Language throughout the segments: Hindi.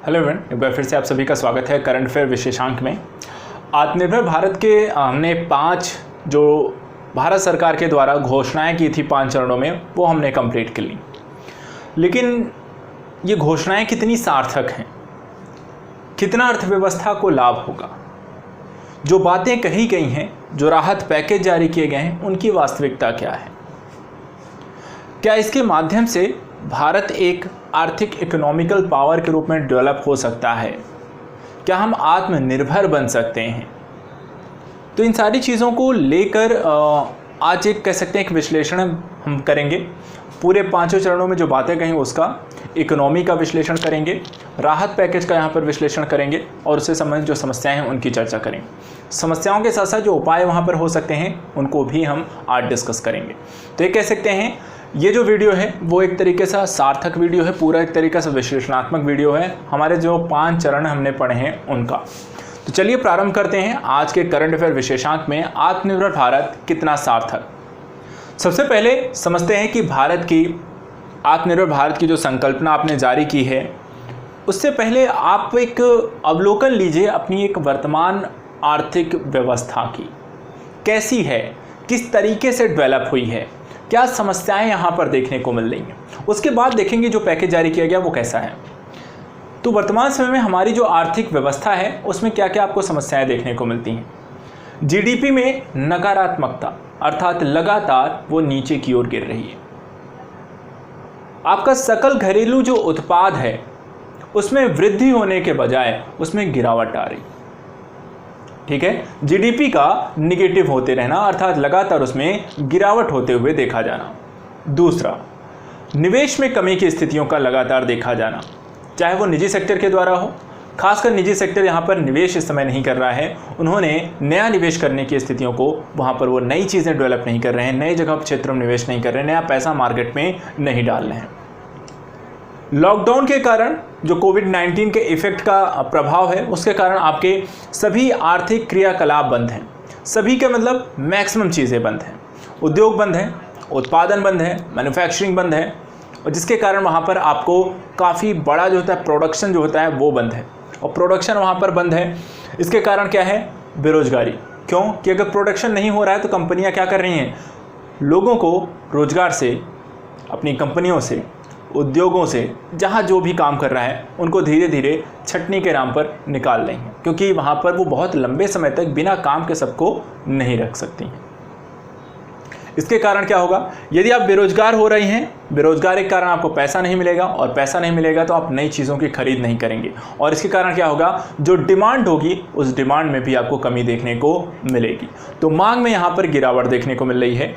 हेलो एवरीवन, एक बार फिर से आप सभी का स्वागत है करंट अफेयर विशेषांक में। आत्मनिर्भर भारत के हमने 5 जो भारत सरकार के द्वारा घोषणाएं की थी 5 चरणों में, वो हमने कंप्लीट कर ली। लेकिन ये घोषणाएं कितनी सार्थक हैं, कितना अर्थव्यवस्था को लाभ होगा, जो बातें कही गई हैं, जो राहत पैकेज जारी किए गए हैं, उनकी वास्तविकता क्या है? क्या इसके माध्यम से भारत एक आर्थिक इकोनॉमिकल पावर के रूप में डेवलप हो सकता है? क्या हम आत्मनिर्भर बन सकते हैं? तो इन सारी चीज़ों को लेकर आज एक कह सकते हैं एक विश्लेषण हम करेंगे। पूरे 5 चरणों में जो बातें कहीं उसका इकोनॉमी का विश्लेषण करेंगे, राहत पैकेज का यहाँ पर विश्लेषण करेंगे और उससे संबंधित जो समस्याएं हैं उनकी चर्चा करेंगे। समस्याओं के साथ साथ जो उपाय वहाँ पर हो सकते हैं उनको भी हम आज डिस्कस करेंगे। तो ये कह सकते हैं ये जो वीडियो है वो एक तरीके से सार्थक वीडियो है, पूरा एक तरीके से विश्लेषणात्मक वीडियो है हमारे जो 5 चरण हमने पढ़े हैं उनका। तो चलिए प्रारंभ करते हैं आज के करंट अफेयर विशेषांक में आत्मनिर्भर भारत कितना सार्थक। सबसे पहले समझते हैं कि भारत की आत्मनिर्भर भारत की जो संकल्पना आपने जारी की है, उससे पहले आप एक अवलोकन लीजिए अपनी एक वर्तमान आर्थिक व्यवस्था की, कैसी है, किस तरीके से डेवलप हुई है, क्या समस्याएं यहाँ पर देखने को मिल रही हैं। उसके बाद देखेंगे जो पैकेज जारी किया गया वो कैसा है। तो वर्तमान समय में हमारी जो आर्थिक व्यवस्था है उसमें क्या क्या आपको समस्याएं देखने को मिलती हैं। जीडीपी में नकारात्मकता, अर्थात लगातार वो नीचे की ओर गिर रही है। आपका सकल घरेलू जो उत्पाद है उसमें वृद्धि होने के बजाय उसमें गिरावट आ रही। ठीक है, जीडीपी का निगेटिव होते रहना, अर्थात लगातार उसमें गिरावट होते हुए देखा जाना। दूसरा, निवेश में कमी की स्थितियों का लगातार देखा जाना, चाहे वो निजी सेक्टर के द्वारा हो। खासकर निजी सेक्टर यहाँ पर निवेश इस समय नहीं कर रहा है, उन्होंने नया निवेश करने की स्थितियों को वहाँ पर वो नई चीज़ें डेवलप नहीं कर रहे हैं, नई जगह क्षेत्र में निवेश नहीं कर रहे हैं, नया पैसा मार्केट में नहीं डाल रहे हैं। लॉकडाउन के कारण जो कोविड-19 के इफेक्ट का प्रभाव है उसके कारण आपके सभी आर्थिक क्रियाकलाप बंद हैं। सभी के मतलब मैक्सिमम चीज़ें बंद हैं, उद्योग बंद हैं, उत्पादन बंद है, मैन्युफैक्चरिंग बंद है, और जिसके कारण वहाँ पर आपको काफ़ी बड़ा जो होता है प्रोडक्शन जो होता है वो बंद है, और प्रोडक्शन वहाँ पर बंद है। इसके कारण क्या है? बेरोजगारी। क्यों कि अगर प्रोडक्शन नहीं हो रहा है तो कंपनियाँ क्या कर रही हैं? लोगों को रोजगार से, अपनी कंपनियों से, उद्योगों से, जहाँ जो भी काम कर रहा है उनको धीरे धीरे छटनी के नाम पर निकाल रही हैं, क्योंकि वहाँ पर वो बहुत लंबे समय तक बिना काम के सबको नहीं रख सकती हैं। इसके कारण क्या होगा? यदि आप बेरोजगार हो रहे हैं, बेरोजगारी के कारण आपको पैसा नहीं मिलेगा, और पैसा नहीं मिलेगा तो आप नई चीज़ों की खरीद नहीं करेंगे, और इसके कारण क्या होगा? जो डिमांड होगी उस डिमांड में भी आपको कमी देखने को मिलेगी। तो मांग में यहाँ पर गिरावट देखने को मिल रही है,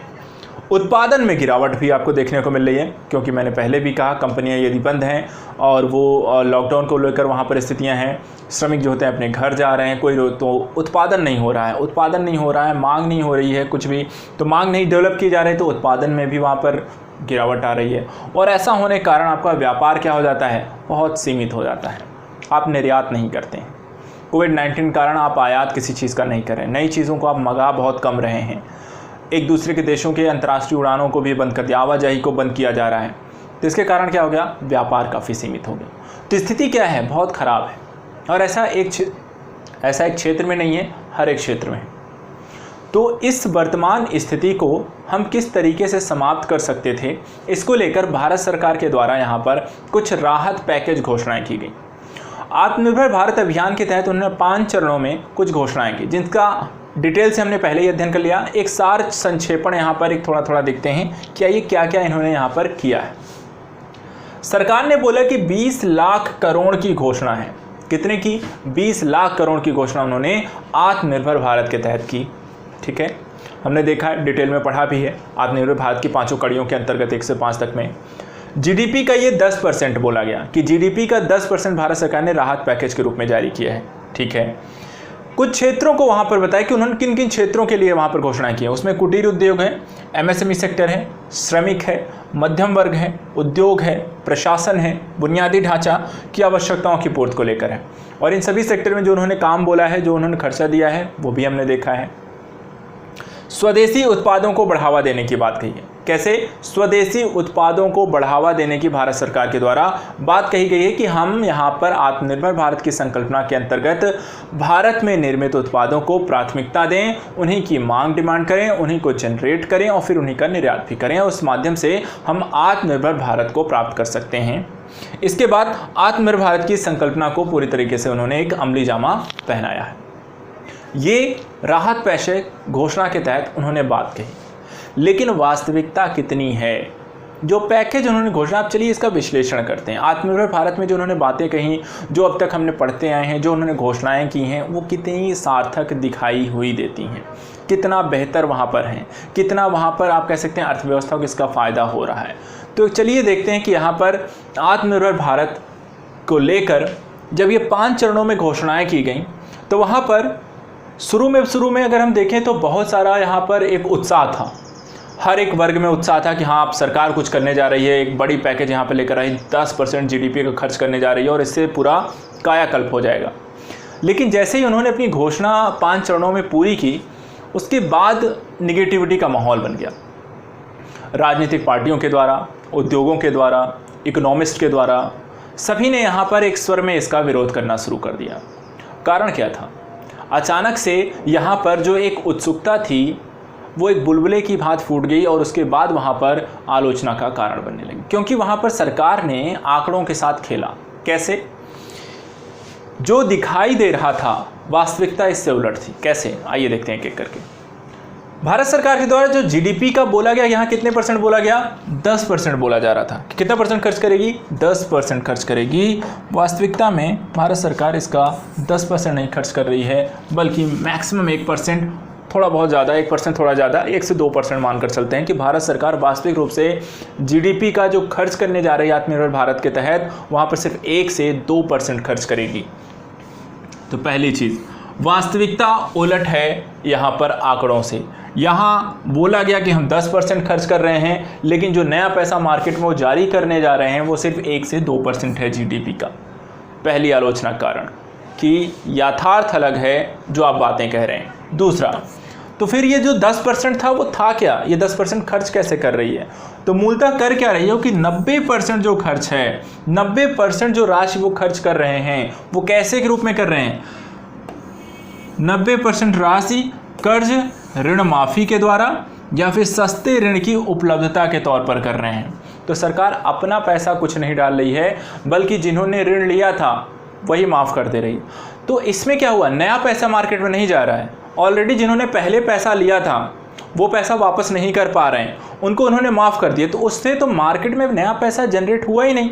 उत्पादन में गिरावट भी आपको देखने को मिल रही है, क्योंकि मैंने पहले भी कहा कंपनियां यदि बंद हैं और वो लॉकडाउन को लेकर वहाँ पर स्थितियां हैं, श्रमिक जो होते हैं अपने घर जा रहे हैं, कोई तो उत्पादन नहीं हो रहा है, उत्पादन नहीं हो रहा है, मांग नहीं हो रही है कुछ भी, तो मांग नहीं डेवलप की जा रही है, तो उत्पादन में भी वहाँ पर गिरावट आ रही है। और ऐसा होने के कारण आपका व्यापार क्या हो जाता है? बहुत सीमित हो जाता है। आप निर्यात नहीं करते हैं, कोविड-19 के कारण आप आयात किसी चीज़ का नहीं कर रहे हैं, नई चीज़ों को आप मंगा बहुत कम रहे हैं, एक दूसरे के देशों के अंतर्राष्ट्रीय उड़ानों को भी बंद कर दिया, आवाजाही को बंद किया जा रहा है। तो इसके कारण क्या हो गया? व्यापार काफ़ी सीमित हो गया। तो स्थिति क्या है? बहुत ख़राब है, और ऐसा एक क्षेत्र में नहीं है, हर एक क्षेत्र में। तो इस वर्तमान स्थिति को हम किस तरीके से समाप्त कर सकते थे, इसको लेकर भारत सरकार के द्वारा यहाँ पर कुछ राहत पैकेज घोषणाएँ की गई। आत्मनिर्भर भारत अभियान के तहत उन्होंने 5 चरणों में कुछ घोषणाएँ की, जिनका डिटेल से हमने पहले ही अध्ययन कर लिया। एक सार संक्षेपण यहाँ पर एक थोड़ा देखते हैं क्या ये क्या क्या इन्होंने यहाँ पर किया है। सरकार ने बोला कि 20 लाख करोड़ की घोषणा है। कितने की? 20 लाख करोड़ की घोषणा उन्होंने आत्मनिर्भर भारत के तहत की। ठीक है, हमने देखा है, डिटेल में पढ़ा भी है आत्मनिर्भर भारत की 5 कड़ियों के अंतर्गत 1 से 5 तक में। जीडीपी का ये 10% बोला गया कि जीडीपी का 10% भारत सरकार ने राहत पैकेज के रूप में जारी किया है। ठीक है, कुछ क्षेत्रों को वहाँ पर बताया कि उन्होंने किन किन क्षेत्रों के लिए वहाँ पर घोषणा की है। उसमें कुटीर उद्योग है, एमएसएमई सेक्टर है, श्रमिक है, मध्यम वर्ग है, उद्योग है, प्रशासन है, बुनियादी ढांचा की आवश्यकताओं की पूर्ति को लेकर है। और इन सभी सेक्टर में जो उन्होंने काम बोला है, जो उन्होंने खर्चा दिया है, वो भी हमने देखा है। स्वदेशी उत्पादों को बढ़ावा देने की बात कही है। कैसे? स्वदेशी उत्पादों को बढ़ावा देने की भारत सरकार के द्वारा बात कही गई है कि हम यहाँ पर आत्मनिर्भर भारत की संकल्पना के अंतर्गत भारत में निर्मित उत्पादों को प्राथमिकता दें, उन्हीं की मांग डिमांड करें, उन्हीं को जनरेट करें और फिर उन्हीं का निर्यात भी करें। उस माध्यम से हम आत्मनिर्भर भारत को प्राप्त कर सकते हैं। इसके बाद आत्मनिर्भर भारत की संकल्पना को पूरी तरीके से उन्होंने एक अमली जामा पहनाया है। ये राहत पैकेज घोषणा के तहत उन्होंने बात कही, लेकिन वास्तविकता कितनी है? जो पैकेज उन्होंने घोषणा, आप चलिए इसका विश्लेषण करते हैं। आत्मनिर्भर भारत में जो उन्होंने बातें कही, जो अब तक हमने पढ़ते आए हैं, जो उन्होंने घोषणाएं की हैं, वो कितनी सार्थक दिखाई हुई देती हैं, कितना बेहतर वहाँ पर हैं, कितना वहाँ पर आप कह सकते हैं अर्थव्यवस्था को इसका फ़ायदा हो रहा है। तो चलिए देखते हैं कि यहाँ पर आत्मनिर्भर भारत को लेकर जब ये 5 चरणों में घोषणाएँ की गई, तो वहाँ पर शुरू में अगर हम देखें तो बहुत सारा यहाँ पर एक उत्साह था, हर एक वर्ग में उत्साह था कि हाँ आप सरकार कुछ करने जा रही है, एक बड़ी पैकेज यहाँ पे लेकर आई, 10% जीडीपी का खर्च करने जा रही है और इससे पूरा कायाकल्प हो जाएगा। लेकिन जैसे ही उन्होंने अपनी घोषणा 5 चरणों में पूरी की, उसके बाद निगेटिविटी का माहौल बन गया। राजनीतिक पार्टियों के द्वारा, उद्योगों के द्वारा, इकोनॉमिस्ट के द्वारा, सभी ने यहाँ पर एक स्वर में इसका विरोध करना शुरू कर दिया। कारण क्या था? अचानक से यहाँ पर जो एक उत्सुकता थी वो एक बुलबुले की भांति फूट गई और उसके बाद वहाँ पर आलोचना का कारण बनने लगी, क्योंकि वहाँ पर सरकार ने आंकड़ों के साथ खेला। कैसे? जो दिखाई दे रहा था वास्तविकता इससे उलट थी। कैसे? आइए देखते हैं एक एक करके। भारत सरकार के द्वारा जो जीडीपी का बोला गया, यहाँ कितने % बोला गया? 10% बोला जा रहा था। कितना % खर्च करेगी? 10% खर्च करेगी। वास्तविकता में भारत सरकार इसका 10% नहीं खर्च कर रही है, बल्कि मैक्सिमम 1%, थोड़ा बहुत ज़्यादा, 1% थोड़ा ज़्यादा, 1 से 2% मानकर चलते हैं कि भारत सरकार वास्तविक रूप से जीडीपी का जो खर्च करने जा रही है आत्मनिर्भर भारत के तहत, वहाँ पर सिर्फ 1 से 2% खर्च करेगी। तो पहली चीज़, वास्तविकता उलट है यहाँ पर आंकड़ों से। यहाँ बोला गया कि हम 10% खर्च कर रहे हैं, लेकिन जो नया पैसा मार्केट में वो जारी करने जा रहे हैं वो सिर्फ 1 से 2% है जीडीपी का। पहली आलोचना कारण कि यथार्थ अलग है जो आप बातें कह रहे हैं। दूसरा, तो फिर ये जो 10% था वो था क्या? ये 10% खर्च कैसे कर रही है? तो मूलतः कर क्या रही है कि 90% जो खर्च है, 90% जो राशि वो खर्च कर रहे हैं, वो कैसे के रूप में कर रहे हैं? 90% राशि कर्ज ऋण माफ़ी के द्वारा या फिर सस्ते ऋण की उपलब्धता के तौर पर कर रहे हैं। तो सरकार अपना पैसा कुछ नहीं डाल रही है, बल्कि जिन्होंने ऋण लिया था वही माफ़ कर दे रही है। तो इसमें क्या हुआ? नया पैसा मार्केट में नहीं जा रहा है। ऑलरेडी जिन्होंने पहले पैसा लिया था वो पैसा वापस नहीं कर पा रहे हैं, उनको उन्होंने माफ़ कर दिया। तो उससे तो मार्केट में नया पैसा जनरेट हुआ ही नहीं,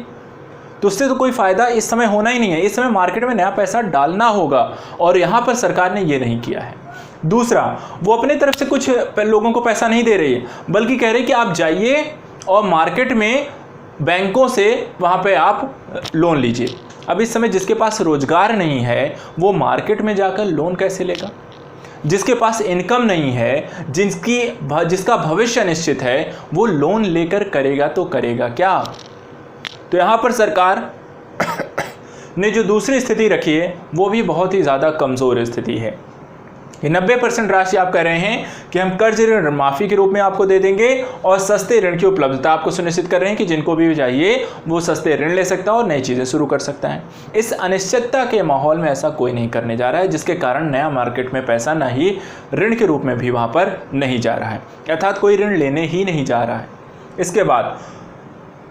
तो उससे तो कोई फ़ायदा इस समय होना ही नहीं है। इस समय मार्केट में नया पैसा डालना होगा और यहाँ पर सरकार ने ये नहीं किया है। दूसरा, वो अपने तरफ से कुछ लोगों को पैसा नहीं दे रही है, बल्कि कह रही है कि आप जाइए और मार्केट में बैंकों से वहाँ पे आप लोन लीजिए। अब इस समय जिसके पास रोजगार नहीं है वो मार्केट में जाकर लोन कैसे लेगा? जिसके पास इनकम नहीं है, जिसका भविष्य अनिश्चित है, वो लोन लेकर करेगा तो करेगा क्या? तो यहाँ पर सरकार ने जो दूसरी स्थिति रखी है वो भी बहुत ही ज़्यादा कमज़ोर स्थिति है। 90% राशि आप कह रहे हैं कि हम कर्ज ऋण माफ़ी के रूप में आपको दे देंगे और सस्ते ऋण की उपलब्धता आपको सुनिश्चित कर रहे हैं कि जिनको भी चाहिए वो सस्ते ऋण ले सकता है और नई चीज़ें शुरू कर सकता है। इस अनिश्चितता के माहौल में ऐसा कोई नहीं करने जा रहा है, जिसके कारण नया मार्केट में पैसा ना ही ऋण के रूप में भी वहाँ पर नहीं जा रहा है, अर्थात कोई ऋण लेने ही नहीं जा रहा है। इसके बाद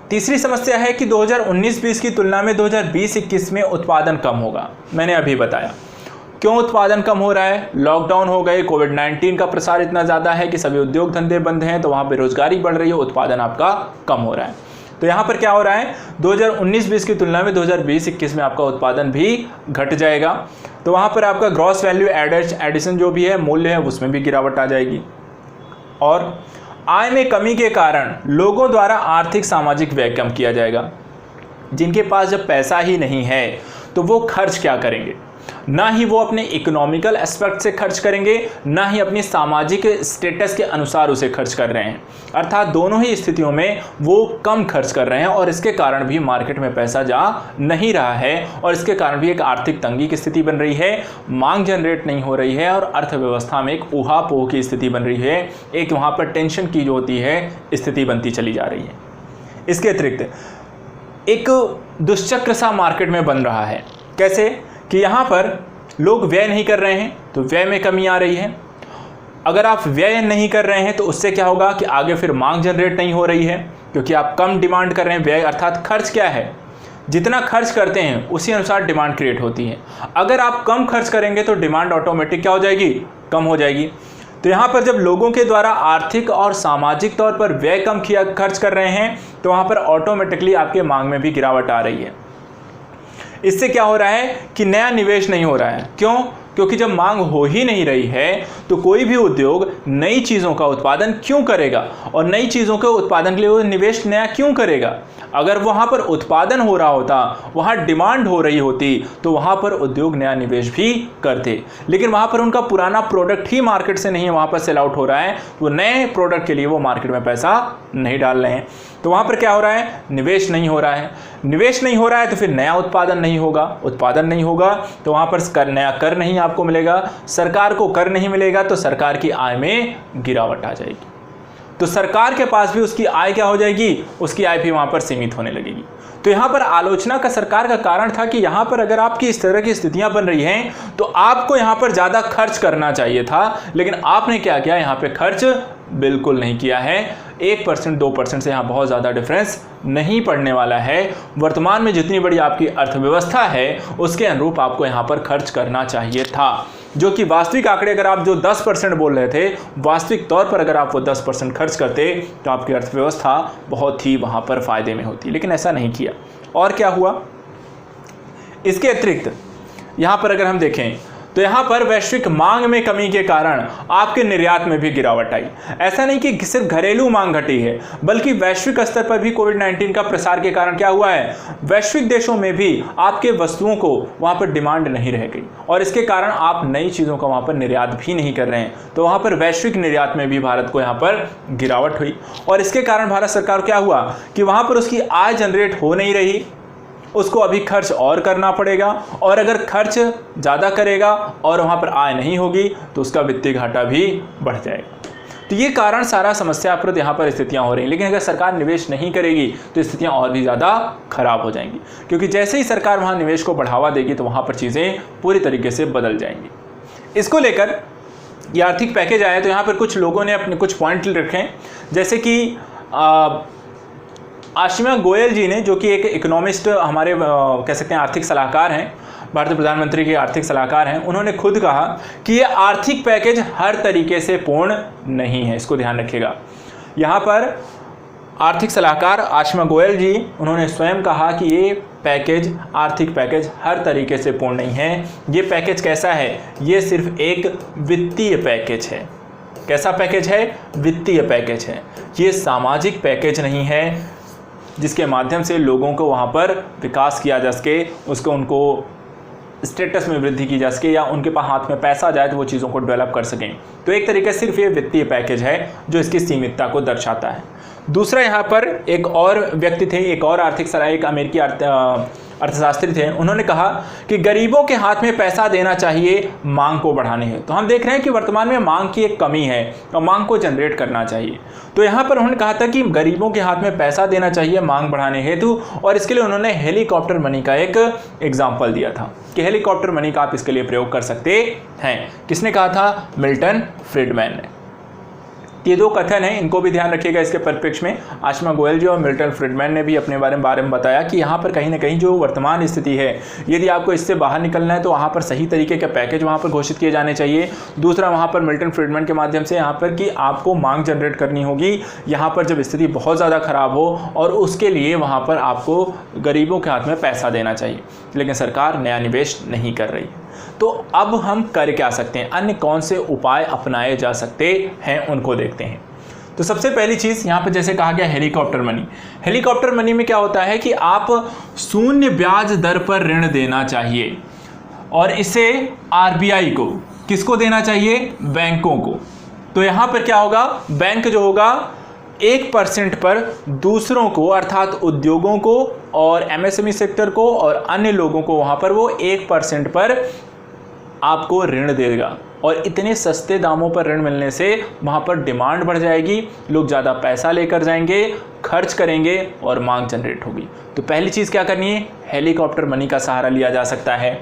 तीसरी समस्या है कि 2019-20 की तुलना में 2020-21 में उत्पादन कम होगा। मैंने अभी बताया क्यों उत्पादन कम हो रहा है। लॉकडाउन हो गए, कोविड-19 का प्रसार इतना ज़्यादा है कि सभी उद्योग धंधे बंद हैं, तो वहाँ बेरोजगारी बढ़ रही है, उत्पादन आपका कम हो रहा है। तो यहाँ पर क्या हो रहा है, 2019-20 की तुलना में 2020-21 में आपका उत्पादन भी घट जाएगा। तो वहाँ पर आपका ग्रॉस वैल्यू एडिशन जो भी है, मूल्य है, उसमें भी गिरावट आ जाएगी। और आय में कमी के कारण लोगों द्वारा आर्थिक सामाजिक व्यय कम किया जाएगा। जिनके पास जब पैसा ही नहीं है तो वो खर्च क्या करेंगे? ना ही वो अपने इकोनॉमिकल एस्पेक्ट से खर्च करेंगे, ना ही अपनी सामाजिक स्टेटस के अनुसार उसे खर्च कर रहे हैं। अर्थात दोनों ही स्थितियों में वो कम खर्च कर रहे हैं और इसके कारण भी मार्केट में पैसा जा नहीं रहा है और इसके कारण भी एक आर्थिक तंगी की स्थिति बन रही है, मांग जनरेट नहीं हो रही है और अर्थव्यवस्था में एक ऊहापोह की स्थिति बन रही है, एक वहाँ पर टेंशन की जो होती है स्थिति बनती चली जा रही है। इसके अतिरिक्त एक दुष्चक्र सा मार्केट में बन रहा है। कैसे कि यहाँ पर लोग व्यय नहीं कर रहे हैं तो व्यय में कमी आ रही है। अगर आप व्यय नहीं कर रहे हैं तो उससे क्या होगा कि आगे फिर मांग जनरेट नहीं हो रही है, क्योंकि आप कम डिमांड कर रहे हैं। व्यय अर्थात खर्च क्या है, जितना खर्च करते हैं उसी अनुसार डिमांड क्रिएट होती है। अगर आप कम खर्च करेंगे तो डिमांड ऑटोमेटिक क्या हो जाएगी, कम हो जाएगी। तो यहाँ पर जब लोगों के द्वारा आर्थिक और सामाजिक तौर पर व्यय कम खर्च कर रहे हैं तो वहाँ पर ऑटोमेटिकली आपके मांग में भी गिरावट आ रही है। इससे क्या हो रहा है कि नया निवेश नहीं हो रहा है। क्यों? क्योंकि जब मांग हो ही नहीं रही है तो कोई भी उद्योग नई चीज़ों का उत्पादन क्यों करेगा और नई चीज़ों के उत्पादन के लिए वो निवेश नया क्यों करेगा। अगर वहाँ पर उत्पादन हो रहा होता, वहाँ डिमांड हो रही होती तो वहाँ पर उद्योग नया निवेश भी करते, लेकिन वहाँ पर उनका पुराना प्रोडक्ट ही मार्केट से नहीं वहाँ पर सेल आउट हो रहा है, वो नए प्रोडक्ट के लिए वो मार्केट में पैसा नहीं डाल रहे हैं। तो वहाँ पर क्या हो रहा है, निवेश नहीं हो रहा है। निवेश नहीं हो रहा है तो फिर नया उत्पादन नहीं होगा, उत्पादन नहीं होगा तो वहाँ पर नया कर नहीं आपको मिलेगा, सरकार को कर नहीं मिलेगा तो सरकार की आय में गिरावट आ जाएगी। तो सरकार के पास भी उसकी आय क्या हो जाएगी, उसकी आय भी वहाँ पर सीमित होने लगेगी। तो यहाँ पर आलोचना का सरकार का कारण था कि यहाँ पर अगर आपकी इस तरह की स्थितियाँ बन रही हैं तो आपको यहाँ पर ज़्यादा खर्च करना चाहिए था, लेकिन आपने क्या किया, यहाँ पे खर्च बिल्कुल नहीं किया है। 1% 2% से यहाँ बहुत ज़्यादा डिफरेंस नहीं पड़ने वाला है। वर्तमान में जितनी बड़ी आपकी अर्थव्यवस्था है उसके अनुरूप आपको यहाँ पर खर्च करना चाहिए था, जो कि वास्तविक आंकड़े अगर आप जो 10% बोल रहे थे, वास्तविक तौर पर अगर आप वो 10% खर्च करते तो आपकी अर्थव्यवस्था बहुत ही वहाँ पर फ़ायदे में होती, लेकिन ऐसा नहीं किया। और क्या हुआ, इसके अतिरिक्त यहाँ पर अगर हम देखें तो यहाँ पर वैश्विक मांग में कमी के कारण आपके निर्यात में भी गिरावट आई। ऐसा नहीं कि सिर्फ घरेलू मांग घटी है, बल्कि वैश्विक स्तर पर भी कोविड-19 का प्रसार के कारण क्या हुआ है, वैश्विक देशों में भी आपके वस्तुओं को वहाँ पर डिमांड नहीं रह गई और इसके कारण आप नई चीज़ों का वहाँ पर निर्यात भी नहीं कर रहे हैं। तो वहाँ पर वैश्विक निर्यात में भी भारत को यहाँ पर गिरावट हुई और इसके कारण भारत सरकार क्या हुआ कि वहाँ पर उसकी आय जनरेट हो नहीं रही, उसको अभी खर्च और करना पड़ेगा और अगर खर्च ज़्यादा करेगा और वहाँ पर आय नहीं होगी तो उसका वित्तीय घाटा भी बढ़ जाएगा। तो ये कारण सारा समस्या पर यहाँ पर स्थितियाँ हो रही हैं। लेकिन अगर सरकार निवेश नहीं करेगी तो स्थितियाँ और भी ज़्यादा खराब हो जाएंगी, क्योंकि जैसे ही सरकार वहाँ निवेश को बढ़ावा देगी तो वहाँ पर चीज़ें पूरी तरीके से बदल जाएंगी। इसको लेकर ये आर्थिक पैकेज आया तो यहाँ पर कुछ लोगों ने अपने कुछ पॉइंट रखे हैं, जैसे कि आशिमा गोयल जी ने, जो कि एक इकोनॉमिस्ट हमारे कह सकते हैं आर्थिक सलाहकार हैं, भारतीय प्रधानमंत्री के आर्थिक सलाहकार हैं, उन्होंने खुद कहा कि ये आर्थिक पैकेज हर तरीके से पूर्ण नहीं है। इसको ध्यान रखिएगा। यहाँ पर आर्थिक सलाहकार आशिमा गोयल जी, उन्होंने स्वयं कहा कि ये पैकेज, आर्थिक पैकेज हर तरीके से पूर्ण नहीं है। ये पैकेज कैसा है, ये सिर्फ एक वित्तीय पैकेज है। कैसा पैकेज है, वित्तीय पैकेज है। ये सामाजिक पैकेज नहीं है जिसके माध्यम से लोगों को वहाँ पर विकास किया जा सके, उनको स्टेटस में वृद्धि की जा सके या उनके पास हाथ में पैसा जाए तो वो चीज़ों को डेवलप कर सकें। तो एक तरीके से सिर्फ ये वित्तीय पैकेज है जो इसकी सीमितता को दर्शाता है। दूसरा, यहाँ पर एक और व्यक्ति थे, एक और आर्थिक सलाह, एक अमेरिकी अर्थशास्त्री थे, उन्होंने कहा कि गरीबों के हाथ में पैसा देना चाहिए मांग को बढ़ाने हेतु। तो हम देख रहे हैं कि वर्तमान में मांग की एक कमी है और मांग को जनरेट करना चाहिए। तो यहाँ पर उन्होंने कहा था कि गरीबों के हाथ में पैसा देना चाहिए मांग बढ़ाने हेतु, और इसके लिए उन्होंने हेलीकॉप्टर मनी का एक एग्जाम्पल दिया था कि हेलीकॉप्टर मनी का आप इसके लिए प्रयोग कर सकते हैं। किसने कहा था, मिल्टन फ्रीडमैन ने। ये दो कथन हैं, इनको भी ध्यान रखिएगा इसके परिप्रेक्ष्य में। आशिमा गोयल जी और मिल्टन फ्रीडमैन ने भी अपने बारे में बताया कि यहाँ पर कहीं ना कहीं जो वर्तमान स्थिति है, यदि आपको इससे बाहर निकलना है तो वहाँ पर सही तरीके के पैकेज वहाँ पर घोषित किए जाने चाहिए। दूसरा, वहाँ पर मिल्टन फ्रीडमैन के माध्यम से यहाँ पर कि आपको मांग जनरेट करनी होगी यहाँ पर जब स्थिति बहुत ज़्यादा खराब हो, और उसके लिए वहाँ पर आपको गरीबों के हाथ में पैसा देना चाहिए। लेकिन सरकार नया निवेश नहीं कर रही है। तो अब हम कर क्या सकते हैं, अन्य कौन से उपाय अपनाए जा सकते हैं, उनको देखते हैं। तो सबसे पहली चीज़ यहाँ पे जैसे कहा गया हेलीकॉप्टर मनी। हेलीकॉप्टर मनी में क्या होता है कि आप शून्य ब्याज दर पर ऋण देना चाहिए, और इसे आरबीआई को, किसको देना चाहिए, बैंकों को। तो यहां पर क्या होगा, बैंक जो होगा 1% पर दूसरों को अर्थात उद्योगों को और एमएसएमई सेक्टर को और अन्य लोगों को वहां पर वो 1% पर आपको ऋण देगा। और इतने सस्ते दामों पर ऋण मिलने से वहाँ पर डिमांड बढ़ जाएगी, लोग ज़्यादा पैसा लेकर जाएंगे, खर्च करेंगे और मांग जनरेट होगी। तो पहली चीज़ क्या करनी है, हेलीकॉप्टर मनी का सहारा लिया जा सकता है।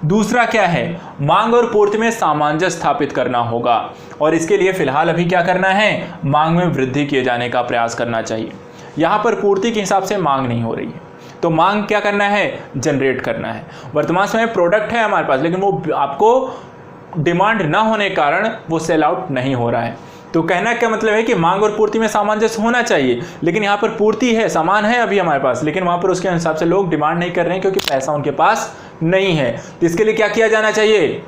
दूसरा क्या है, मांग और पूर्ति में सामंजस्य स्थापित करना होगा और इसके लिए फिलहाल अभी क्या करना है, मांग में वृद्धि किए जाने का प्रयास करना चाहिए। यहाँ पर पूर्ति के हिसाब से मांग नहीं हो रही है, तो मांग क्या करना है, जनरेट करना है। वर्तमान समय प्रोडक्ट है हमारे पास, लेकिन वो आपको डिमांड ना होने के कारण वो सेल आउट नहीं हो रहा है। तो कहना क्या मतलब है कि मांग और पूर्ति में सामंजस्य होना चाहिए, लेकिन यहाँ पर पूर्ति है, सामान है अभी हमारे पास, लेकिन वहाँ पर उसके हिसाब से लोग डिमांड नहीं कर रहे हैं क्योंकि पैसा उनके पास नहीं है। तो इसके लिए क्या किया जाना चाहिए,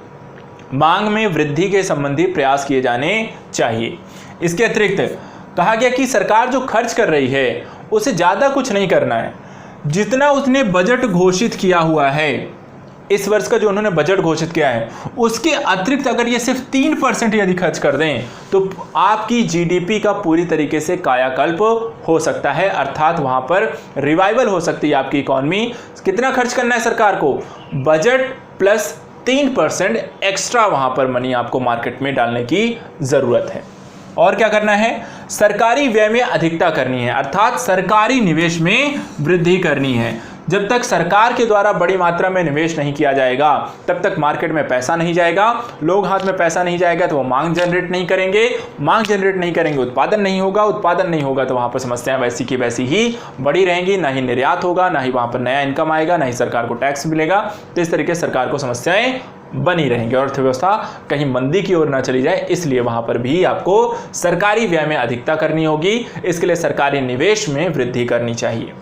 मांग में वृद्धि के संबंधी प्रयास किए जाने चाहिए। इसके अतिरिक्त कहा गया कि सरकार जो खर्च कर रही है उसे ज़्यादा कुछ नहीं करना है, जितना उसने बजट घोषित किया हुआ है, इस वर्ष का जो उन्होंने बजट घोषित किया है उसके अतिरिक्त अगर ये सिर्फ 3% यदि खर्च कर दें तो आपकी जीडीपी का पूरी तरीके से कायाकल्प हो सकता है, अर्थात वहां पर रिवाइवल हो सकती है आपकी इकॉनमी। कितना खर्च करना है सरकार को, बजट प्लस 3% एक्स्ट्रा वहां पर मनी आपको मार्केट में डालने की जरूरत है। और क्या करना है, सरकारी व्यय में अधिकता करनी है, अर्थात सरकारी निवेश में वृद्धि करनी है। जब तक सरकार के द्वारा बड़ी मात्रा में निवेश नहीं किया जाएगा तब तक मार्केट में पैसा नहीं जाएगा, लोग हाथ में पैसा नहीं जाएगा तो वो मांग जनरेट नहीं करेंगे, मांग जनरेट नहीं करेंगे उत्पादन नहीं होगा, उत्पादन नहीं होगा तो वहाँ पर समस्याएं वैसी की वैसी ही बड़ी रहेंगी, ना ही निर्यात होगा, ना ही वहाँ पर नया इनकम आएगा, ना ही सरकार को टैक्स मिलेगा। तो इस तरीके से सरकार को समस्याएं बनी रहेंगी और अर्थव्यवस्था कहीं मंदी की ओर ना चली जाए, इसलिए वहां पर भी आपको सरकारी व्यय में अधिकता करनी होगी। इसके लिए सरकारी निवेश में वृद्धि करनी चाहिए।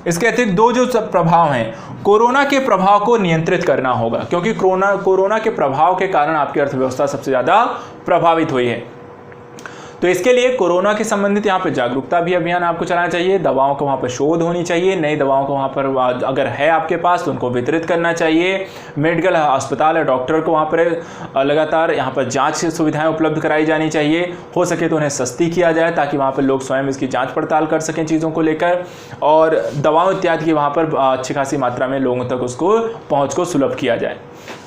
इसके अतिरिक्त दो जो प्रभाव हैं, कोरोना के प्रभाव को नियंत्रित करना होगा, क्योंकि कोरोना के प्रभाव के कारण आपकी अर्थव्यवस्था सबसे ज़्यादा प्रभावित हुई है। तो इसके लिए कोरोना के संबंधित यहाँ पे जागरूकता भी अभियान आपको चलाना चाहिए, दवाओं को वहाँ पर शोध होनी चाहिए, नई दवाओं को वहाँ पर अगर है आपके पास तो उनको वितरित करना चाहिए, मेडिकल अस्पताल या डॉक्टर को वहाँ पर लगातार यहाँ पर जांच सुविधाएं उपलब्ध कराई जानी चाहिए, हो सके तो उन्हें सस्ती किया जाए ताकि वहाँ पर लोग स्वयं इसकी जाँच पड़ताल कर सकें चीज़ों को लेकर, और दवाओं इत्यादि की वहाँ पर अच्छी खासी मात्रा में लोगों तक उसको पहुँच को सुलभ किया जाए।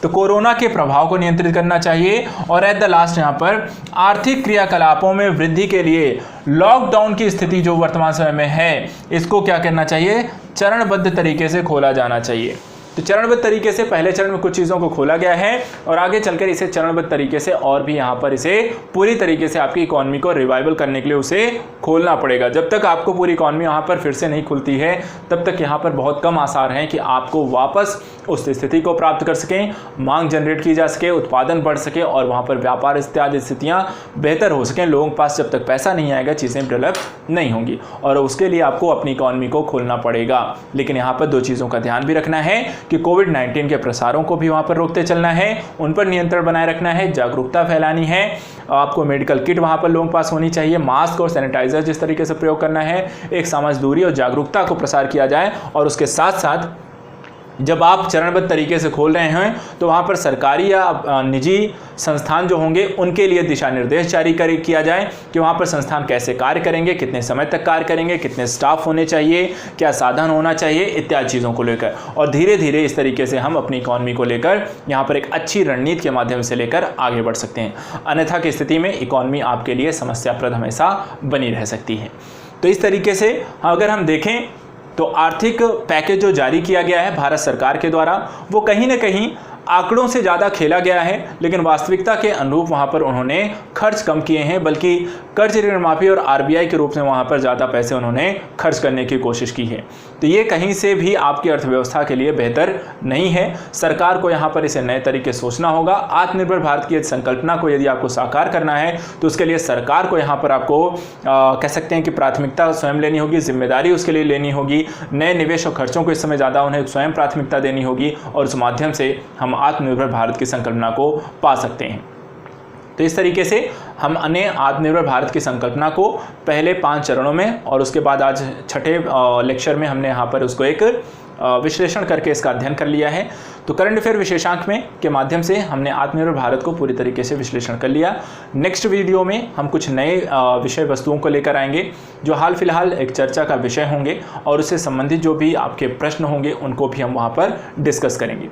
तो कोरोना के प्रभाव को नियंत्रित करना चाहिए। और एट द लास्ट यहाँ पर आर्थिक क्रियाकलापों में वृद्धि के लिए लॉकडाउन की स्थिति जो वर्तमान समय में है इसको क्या करना चाहिए, चरणबद्ध तरीके से खोला जाना चाहिए। तो चरणबद्ध तरीके से पहले चरण में कुछ चीज़ों को खोला गया है और आगे चलकर इसे चरणबद्ध तरीके से और भी यहाँ पर इसे पूरी तरीके से आपकी इकॉनमी को रिवाइवल करने के लिए उसे खोलना पड़ेगा। जब तक आपको पूरी इकॉनमी यहाँ पर फिर से नहीं खुलती है तब तक यहाँ पर बहुत कम आसार हैं कि आपको वापस उस स्थिति को प्राप्त कर सकें, मांग जनरेट की जा सके, उत्पादन बढ़ सके और वहाँ पर व्यापार इत्यादि स्थितियाँ बेहतर हो सकें। लोगों के पास जब तक पैसा नहीं आएगा चीज़ें डेवलप नहीं होंगी और उसके लिए आपको अपनी इकॉनमी को खोलना पड़ेगा। लेकिन यहाँ पर दो चीज़ों का ध्यान भी रखना है कि कोविड-19 के प्रसारों को भी वहाँ पर रोकते चलना है, उन पर नियंत्रण बनाए रखना है, जागरूकता फैलानी है, आपको मेडिकल किट वहाँ पर लोगों के पास होनी चाहिए, मास्क और सैनिटाइजर जिस तरीके से प्रयोग करना है, एक सामाजिक दूरी और जागरूकता को प्रसार किया जाए। और उसके साथ साथ जब आप चरणबद्ध तरीके से खोल रहे हैं तो वहाँ पर सरकारी या निजी संस्थान जो होंगे उनके लिए दिशा निर्देश जारी किया जाए कि वहाँ पर संस्थान कैसे कार्य करेंगे, कितने समय तक कार्य करेंगे, कितने स्टाफ होने चाहिए, क्या साधन होना चाहिए इत्यादि चीज़ों को लेकर। और धीरे धीरे इस तरीके से हम अपनी इकॉनमी को लेकर यहाँ पर एक अच्छी रणनीति के माध्यम से लेकर आगे बढ़ सकते हैं। अन्यथा की स्थिति में इकॉनमी आपके लिए समस्याप्रद हमेशा बनी रह सकती है। तो इस तरीके से अगर हम देखें तो आर्थिक पैकेज जो जारी किया गया है भारत सरकार के द्वारा वो कहीं ना कहीं आंकड़ों से ज़्यादा खेला गया है, लेकिन वास्तविकता के अनुरूप वहाँ पर उन्होंने खर्च कम किए हैं, बल्कि कर्ज ऋण माफी और आरबीआई के रूप में वहाँ पर ज़्यादा पैसे उन्होंने खर्च करने की कोशिश की है। तो ये कहीं से भी आपकी अर्थव्यवस्था के लिए बेहतर नहीं है। सरकार को यहाँ पर इसे नए तरीके सोचना होगा। आत्मनिर्भर भारत की संकल्पना को यदि आपको साकार करना है तो उसके लिए सरकार को यहाँ पर आपको कह सकते हैं कि प्राथमिकता स्वयं लेनी होगी, जिम्मेदारी उसके लिए लेनी होगी, नए निवेश और खर्चों को इस समय ज़्यादा उन्हें स्वयं प्राथमिकता देनी होगी और उस माध्यम से हम आत्मनिर्भर भारत की संकल्पना को पा सकते हैं। तो इस तरीके से हम अन्य आत्मनिर्भर भारत की संकल्पना को पहले 5 चरणों में और उसके बाद आज छठे लेक्चर में हमने यहाँ पर उसको एक विश्लेषण करके इसका अध्ययन कर लिया है। तो करंट अफेयर विशेषांक में के माध्यम से हमने आत्मनिर्भर भारत को पूरी तरीके से विश्लेषण कर लिया। नेक्स्ट वीडियो में हम कुछ नए विषय वस्तुओं को लेकर आएंगे जो हाल फिलहाल एक चर्चा का विषय होंगे, और उससे संबंधित जो भी आपके प्रश्न होंगे उनको भी हम वहाँ पर डिस्कस करेंगे।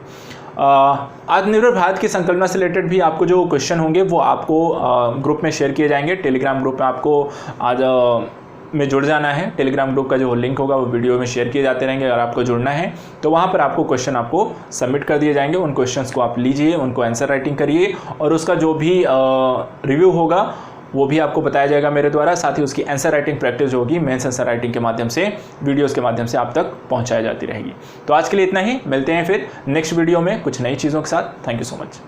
आत्मनिर्भर भारत की संकल्पना से रिलेटेड भी आपको जो क्वेश्चन होंगे वो आपको ग्रुप में शेयर किए जाएंगे। टेलीग्राम ग्रुप में आपको आज में जुड़ जाना है। टेलीग्राम ग्रुप का जो लिंक होगा वो वीडियो में शेयर किए जाते रहेंगे। अगर आपको जुड़ना है तो वहाँ पर आपको क्वेश्चन आपको सबमिट कर दिए जाएंगे। उन क्वेश्चंस को आप लीजिए, उनको आंसर राइटिंग करिए, और उसका जो भी रिव्यू होगा वो भी आपको बताया जाएगा मेरे द्वारा। साथ ही उसकी आंसर राइटिंग प्रैक्टिस होगी मेंस आंसर राइटिंग के माध्यम से, वीडियोस के माध्यम से आप तक पहुंचाई जाती रहेगी। तो आज के लिए इतना ही, मिलते हैं फिर नेक्स्ट वीडियो में कुछ नई चीज़ों के साथ। Thank you so much.